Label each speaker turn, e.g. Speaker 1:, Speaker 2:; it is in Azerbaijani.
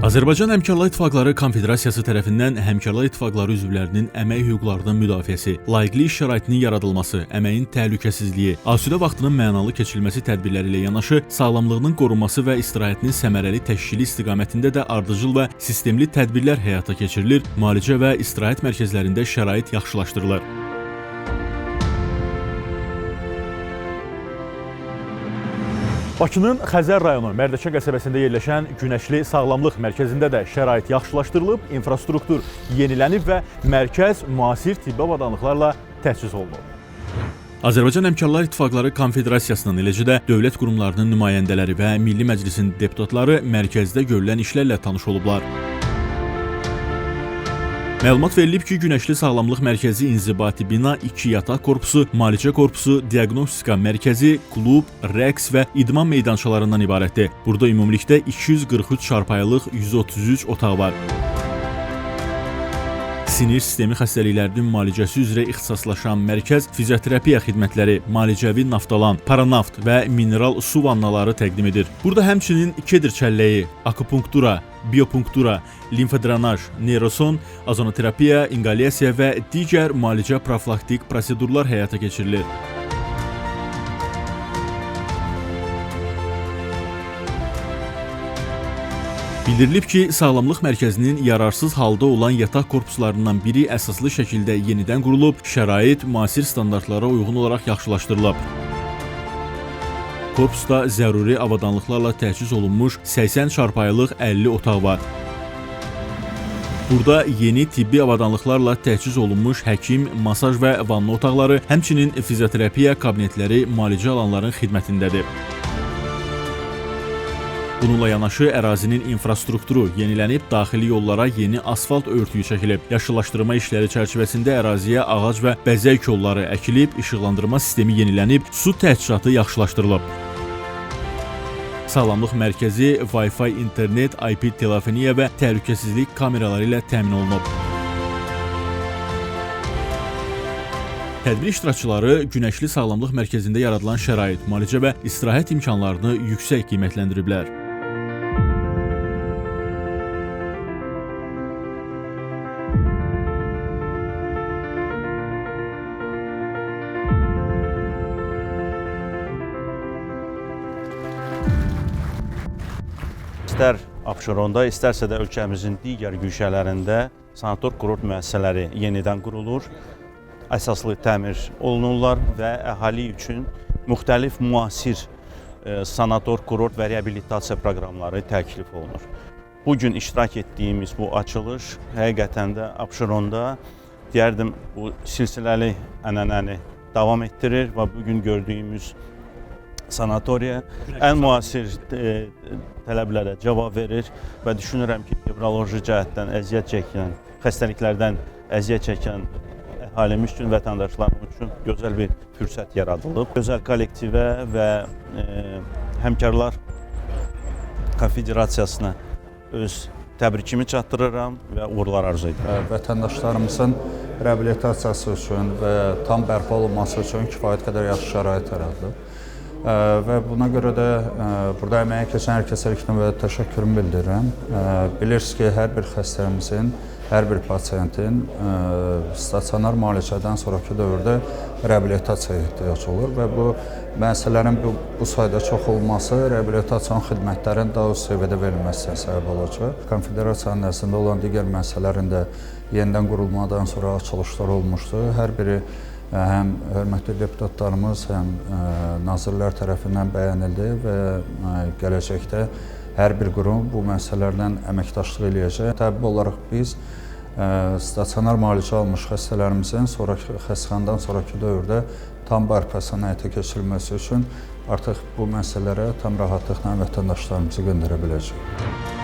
Speaker 1: Azərbaycan Həmkarlar İttifaqları Konfederasiyası tərəfindən Həmkarlar İttifaqları üzvlərinin əmək hüquqlarının müdafiəsi, layiqli iş şəraitinin yaradılması, əməyin təhlükəsizliyi, asudə vaxtının mənalı keçirilməsi tədbirləri ilə yanaşı, sağlamlığının qorunması və istirahətinin səmərəli təşkili istiqamətində də ardıcıl və sistemli tədbirlər həyata keçirilir, müalicə və istirahət mərkəzlərində şərait yaxşılaşdırılır. Bakının Xəzər rayonu Mərdəkə qəsəbəsində yerləşən Günəşli Sağlamlıq Mərkəzində də şərait yaxşılaşdırılıb, infrastruktur yenilənib və mərkəz müasir tibbi avadanlıqlarla təchiz olunub. Azərbaycan Həmkarlar İttifaqları Konfederasiyasının, eləcə də dövlət qurumlarının nümayəndələri və Milli Məclisin deputatları mərkəzdə görülən işlərlə tanış olublar. Məlumat verilib ki, Günəşli Sağlamlıq Mərkəzi inzibati bina 2 yataq korpusu, müalicə korpusu, diaqnostika mərkəzi, klub, rəqs və idman meydançalarından ibarətdir. Burada ümumilikdə 243 çarpayılıq 133 otaq var. Sinir sistemi xəstəliklərinin müalicəsi üzrə ixtisaslaşan mərkəz fizioterapiya xidmətləri, müalicəvi naftalan, paranaft və mineral su vannaları təqdim edir. Burada həmçinin kedir çəlləyi, akupunktura, biopunktura, limfodrenaj, neyroson, azonoterapiya, inqalyasiya və digər müalicə profilaktik prosedurlar həyata keçirilir. Bildirilib ki, Sağlamlıq Mərkəzinin yararsız halda olan yataq korpuslarından biri əsaslı şəkildə yenidən qurulub, şərait müasir standartlara uyğun olaraq yaxşılaşdırılıb. Korpusda zəruri avadanlıqlarla təchiz olunmuş 80 çarpayılıq 50 otaq var. Burada yeni tibbi avadanlıqlarla təchiz olunmuş həkim, masaj və vanna otaqları, həmçinin fizioterapiya kabinetləri müalicə alanların xidmətindədir. Bununla yanaşı ərazinin infrastrukturu yenilənib, daxili yollara yeni asfalt örtüyü çəkilib. Yaşıllaşdırma işləri çərçivəsində əraziyə ağac və bəzək kolları əkilib, işıqlandırma sistemi yenilənib, su təchizatı yaxşılaşdırılıb. Sağlamlıq mərkəzi Wi-Fi, internet, IP telefoniya və təhlükəsizlik kameraları ilə təmin olunub. Tədbir iştirakçıları Günəşli Sağlamlıq Mərkəzində yaradılan şərait, müalicə və istirahət imkanlarını yüksək qiymətləndiriblər.
Speaker 2: İstər Abşeronda, istərsə də ölkəmizin digər güşələrində sanator kurort müəssisələri yenidən qurulur, əsaslı təmir olunurlar və əhali üçün müxtəlif müasir sanator kurort və reabilitasiya proqramları təklif olunur. Bugün iştirak etdiyimiz bu açılış həqiqətən də Abşeronda deyərdim bu silsiləli ənənəni davam etdirir və bugün gördüyümüz sanatoriya ən müasir tələblərə cavab verir və düşünürəm ki, nevroloji cəhətdən əziyyət çəkən, xəstəliklərdən əziyyət çəkən əhalimiz üçün, vətəndaşlarımız üçün gözəl bir fürsət yaradılıb. Gözəl kollektivə və Həmkarlar Konfederasiyasına öz təbrikimi çatdırıram və uğurlar arzu edirəm.
Speaker 3: Vətəndaşlarımızın reabilitasiyası üçün və tam bərpa olunması üçün kifayət qədər yaxşı şərait yaradılıb. Və buna görə də burada əməyə keçən hər kəsə ilk növbədə təşəkkürümü bildirirəm. Bilirsiniz ki, hər bir xəstəmizin, hər bir pasiyentin stasionar müalicədən sonraki dövrdə reabilitasiyaya ehtiyac olur və bu müəssisələrin bu sayda çox olması reabilitasiya xidmətlərin daha üst səviyyədə verilməsinə səbəb olacaq. Konfederasiyanın nəzdində olan digər müəssisələrin də yenidən qurulmadan sonra açılışlar olmuşdu. Hər biri həm hörmətli deputatlarımız, həm nazirlər tərəfindən bəyənildi və gələcəkdə hər bir qurum bu müəssisələrdən əməkdaşlıq eləyəcək. Təbii olaraq biz stasionar müalicə almış xəstələrimizin xəstəxanadan sonraki dövrdə tam bərpasının həyata keçirilməsi üçün artıq bu məsələlərə tam rahatlıqla vətəndaşlarımızı göndərə biləcəyik.